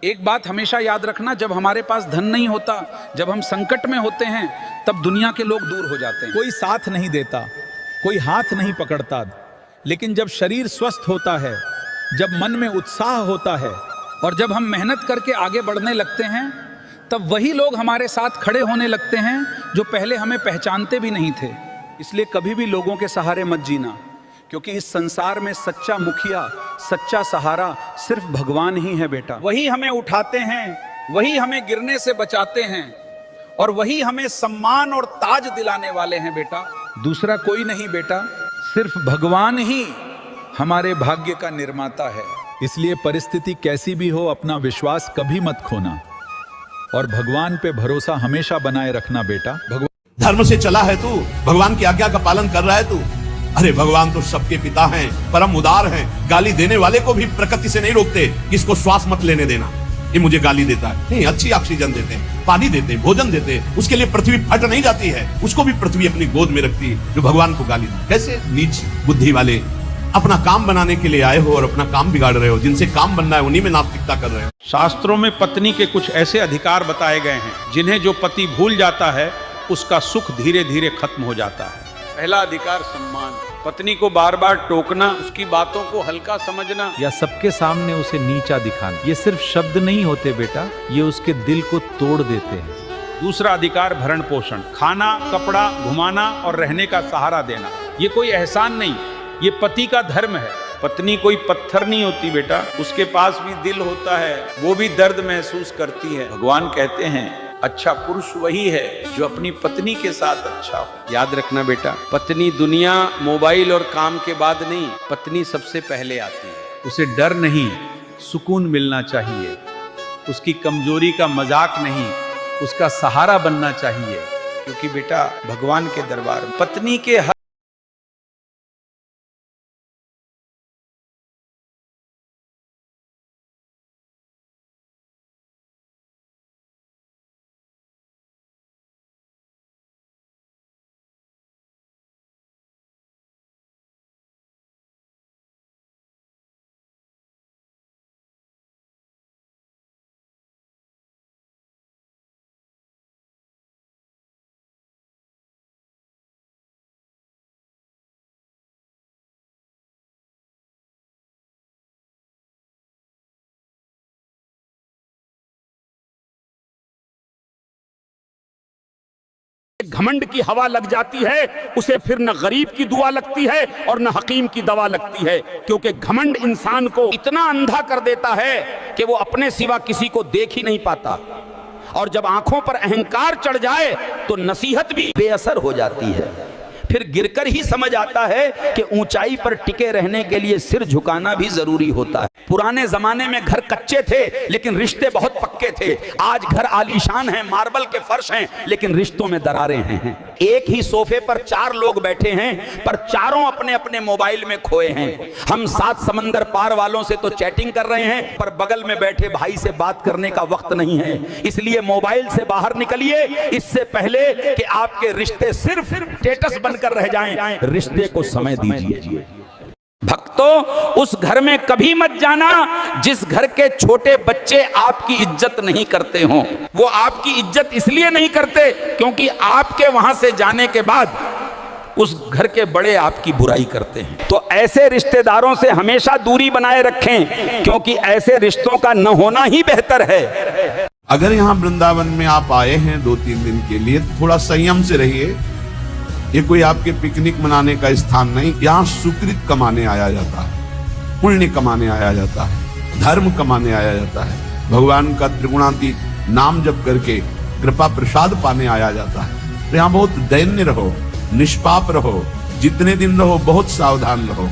एक बात हमेशा याद रखना, जब हमारे पास धन नहीं होता, जब हम संकट में होते हैं, तब दुनिया के लोग दूर हो जाते हैं। कोई साथ नहीं देता, कोई हाथ नहीं पकड़ता, लेकिन जब शरीर स्वस्थ होता है, जब मन में उत्साह होता है और जब हम मेहनत करके आगे बढ़ने लगते हैं, तब वही लोग हमारे साथ खड़े होने लगते हैं जो पहले हमें पहचानते भी नहीं थे। इसलिए कभी भी लोगों के सहारे मत जीना, क्योंकि इस संसार में सच्चा मुखिया, सच्चा सहारा सिर्फ भगवान ही है बेटा। वही हमें उठाते हैं, वही हमें गिरने से बचाते हैं और वही हमें सम्मान और ताज दिलाने वाले हैं बेटा। दूसरा कोई नहीं बेटा, सिर्फ भगवान ही हमारे भाग्य का निर्माता है। इसलिए परिस्थिति कैसी भी हो, अपना विश्वास कभी मत खोना और भगवान पे भरोसा हमेशा बनाए रखना बेटा। धर्म से चला है तू, भगवान की आज्ञा का पालन कर रहा है तू। अरे भगवान तो सबके पिता हैं, परम उदार हैं, गाली देने वाले को भी प्रकृति से नहीं रोकते कि इसको श्वास मत लेने देना, ये मुझे गाली देता है। नहीं, अच्छी ऑक्सीजन देते हैं, पानी देते हैं, भोजन देते हैं, उसके लिए पृथ्वी फट नहीं जाती है, उसको भी पृथ्वी अपनी गोद में रखती है, जो भगवान को गाली दे। कैसे नीच बुद्धि वाले अपना काम बनाने के लिए आए हो और अपना काम बिगाड़ रहे हो। जिनसे काम बनना है उन्हीं में नास्तिकता कर रहे हो। शास्त्रों में पत्नी के कुछ ऐसे अधिकार बताए गए हैं जिन्हें जो पति भूल जाता है उसका सुख धीरे धीरे खत्म हो जाता है। पहला अधिकार सम्मान, पत्नी को बार बार टोकना, उसकी बातों को हल्का समझना या सबके सामने उसे नीचा दिखाना, ये सिर्फ शब्द नहीं होते बेटा, ये उसके दिल को तोड़ देते हैं। दूसरा अधिकार भरण पोषण, खाना, कपड़ा, घुमाना और रहने का सहारा देना। ये कोई एहसान नहीं, ये पति का धर्म है। पत्नी कोई पत्थर नहीं होती बेटा, उसके पास भी दिल होता है, वो भी दर्द महसूस करती है। भगवान कहते हैं अच्छा पुरुष वही है जो अपनी पत्नी के साथ अच्छा हो। याद रखना बेटा, पत्नी दुनिया, मोबाइल और काम के बाद नहीं, पत्नी सबसे पहले आती है। उसे डर नहीं, सुकून मिलना चाहिए। उसकी कमजोरी का मजाक नहीं, उसका सहारा बनना चाहिए, क्योंकि बेटा भगवान के दरबार में पत्नी के हर घमंड की हवा लग जाती है, उसे फिर न गरीब की दुआ लगती है और न हकीम की दवा लगती है, क्योंकि घमंड इंसान को इतना अंधा कर देता है कि वो अपने सिवा किसी को देख ही नहीं पाता। और जब आंखों पर अहंकार चढ़ जाए तो नसीहत भी बेअसर हो जाती है। फिर गिरकर ही समझ आता है कि ऊंचाई पर टिके रहने के लिए सिर झुकाना भी जरूरी होता है। पुराने जमाने में घर कच्चे थे लेकिन रिश्ते बहुत पक्के थे। आज घर आलीशान हैं, मार्बल के फर्श हैं, लेकिन रिश्तों में दरारें हैं। एक ही सोफे पर 4 लोग बैठे हैं, पर चारों अपने अपने मोबाइल में खोए हैं। हम 7 समंदर पार वालों से तो चैटिंग कर रहे हैं, पर बगल में बैठे भाई से बात करने का वक्त नहीं है। इसलिए मोबाइल से बाहर निकलिए, इससे पहले कि आपके रिश्ते सिर्फ स्टेटस बनकर रह जाएं। रिश्ते को समय दीजिए। भक्तों, उस घर में कभी मत जाना जिस घर के छोटे बच्चे आपकी इज्जत नहीं करते हों। वो आपकी इज्जत इसलिए नहीं करते क्योंकि आपके वहां से जाने के बाद उस घर के बड़े आपकी बुराई करते हैं। तो ऐसे रिश्तेदारों से हमेशा दूरी बनाए रखें, क्योंकि ऐसे रिश्तों का न होना ही बेहतर है। अगर यहाँ वृंदावन में आप आए हैं 2-3 दिन के लिए, थोड़ा संयम से रहिए। ये कोई आपके पिकनिक मनाने का स्थान नहीं, यहाँ सुकृत कमाने आया जाता है, पुण्य कमाने आया जाता है, धर्म कमाने आया जाता है, भगवान का त्रिगुणातीत नाम जप करके कृपा प्रसाद पाने आया जाता है। तो यहाँ बहुत दैन्य रहो, निष्पाप रहो, जितने दिन रहो बहुत सावधान रहो।